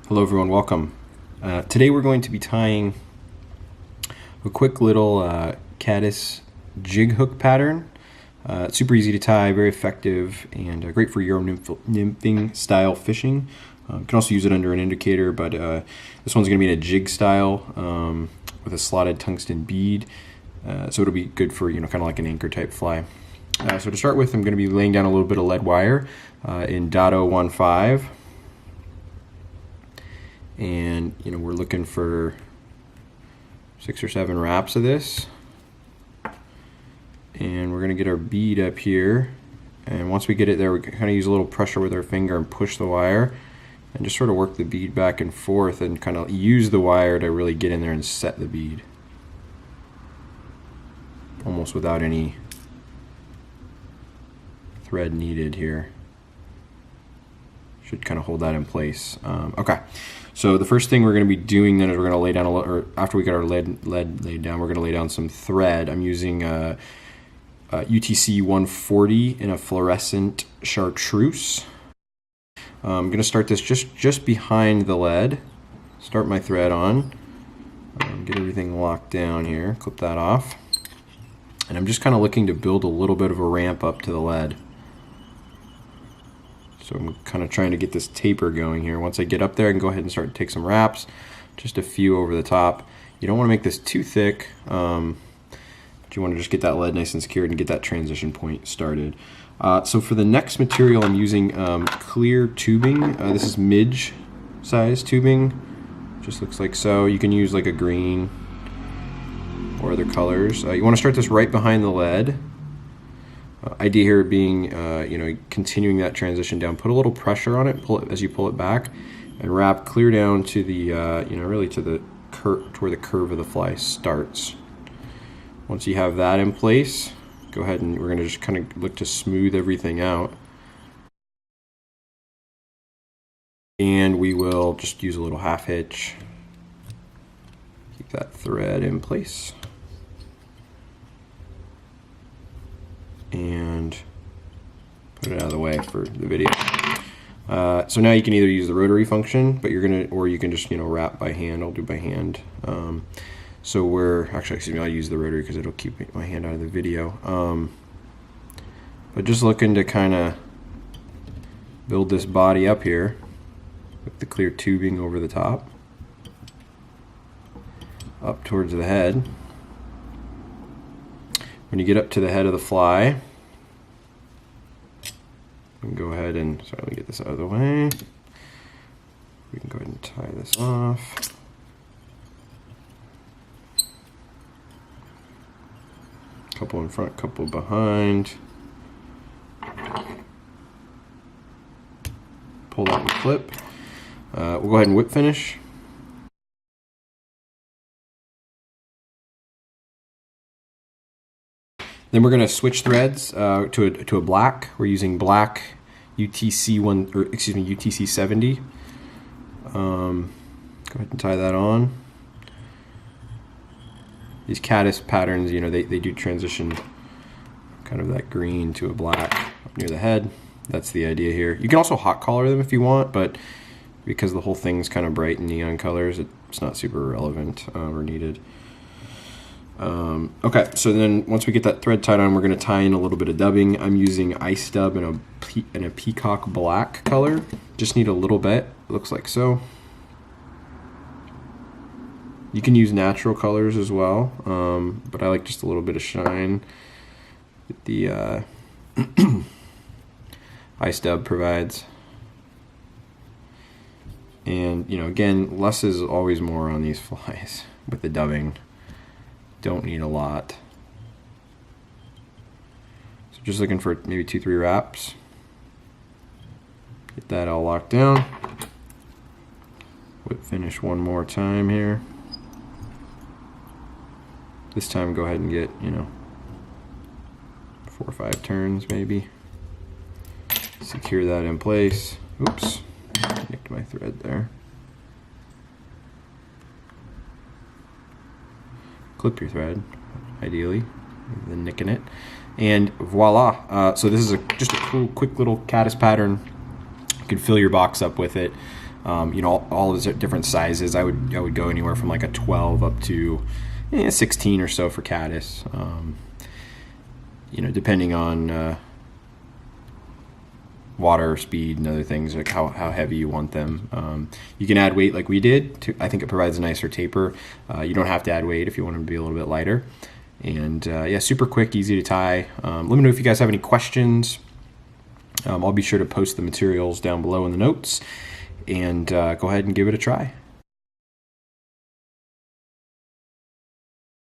Hello everyone, welcome. Today we're going to be tying a quick little Caddis jig hook pattern. It's super easy to tie, very effective, and great for Euro nymphing style fishing. You can also use it under an indicator, but this one's going to be in a jig style with a slotted tungsten bead. So it'll be good for, kind of like an anchor type fly. So to start with, I'm going to be laying down a little bit of lead wire in .015. And we're looking for 6 or 7 wraps of this, and we're gonna get our bead up here, and once we get it there, we kind of use a little pressure with our finger and push the wire and just sort of work the bead back and forth and kind of use the wire to really get in there and set the bead almost without any thread needed here. Should kind of hold that in place. Okay, so the first thing we're going to be doing then is we're going to lay down or after we get our lead laid down, we're going to lay down some thread. I'm using UTC 140 in a fluorescent chartreuse. I'm going to start this just behind the lead. Start my thread on. Get everything locked down here. Clip that off. And I'm just kind of looking to build a little bit of a ramp up to the lead. So I'm kind of trying to get this taper going here. Once I get up there, I can go ahead and start to take some wraps, just a few over the top. You don't want to make this too thick, but you want to just get that lead nice and secured and get that transition point started. So for the next material, I'm using clear tubing. This is midge size tubing, just looks like so. You can use like a green or other colors. You want to start this right behind the lead. Idea here being, continuing that transition down. Put a little pressure on it, pull it as you pull it back, and wrap clear down to the, really to the curve, to where the curve of the fly starts. Once you have that in place, go ahead and we're going to just kind of look to smooth everything out. And we will just use a little half hitch. Keep that thread in place. And put it out of the way for the video. So now you can either use the rotary function, but or you can just wrap by hand. I'll do by hand. So I'll use the rotary because it'll keep my hand out of the video. But just looking to kind of build this body up here with the clear tubing over the top, up towards the head. When you get up to the head of the fly, we can go ahead and, let me get this out of the way. We can go ahead and tie this off. Couple in front, couple behind. Pull that and clip. We'll go ahead and whip finish. Then we're going to switch threads to a black. We're using black UTC 70. Go ahead and tie that on. These Caddis patterns, they do transition kind of that green to a black up near the head. That's the idea here. You can also hot color them if you want, but because the whole thing's kind of bright and neon colors, it's not super relevant or needed. Okay, so then once we get that thread tied on, we're going to tie in a little bit of dubbing. I'm using ice dub in a peacock black color. Just need a little bit, looks like so. You can use natural colors as well, but I like just a little bit of shine that the ice dub provides. And again, less is always more on these flies with the dubbing. Don't need a lot. So just looking for maybe 2-3 wraps. Get that all locked down. Whip finish one more time here. This time go ahead and get, 4 or 5 turns maybe. Secure that in place. Oops, nicked my thread there. Clip your thread, ideally, then nicking it, and voila. So this is just a cool, quick little Caddis pattern. You can fill your box up with it. You know, all those different sizes. I would go anywhere from like a 12 up to 16 or so for caddis. You know, depending on water speed and other things, like how heavy you want them. You can add weight like we did. I think it provides a nicer taper. You don't have to add weight if you want them to be a little bit lighter. And yeah, super quick, easy to tie. Let me know if you guys have any questions. I'll be sure to post the materials down below in the notes, and go ahead and give it a try.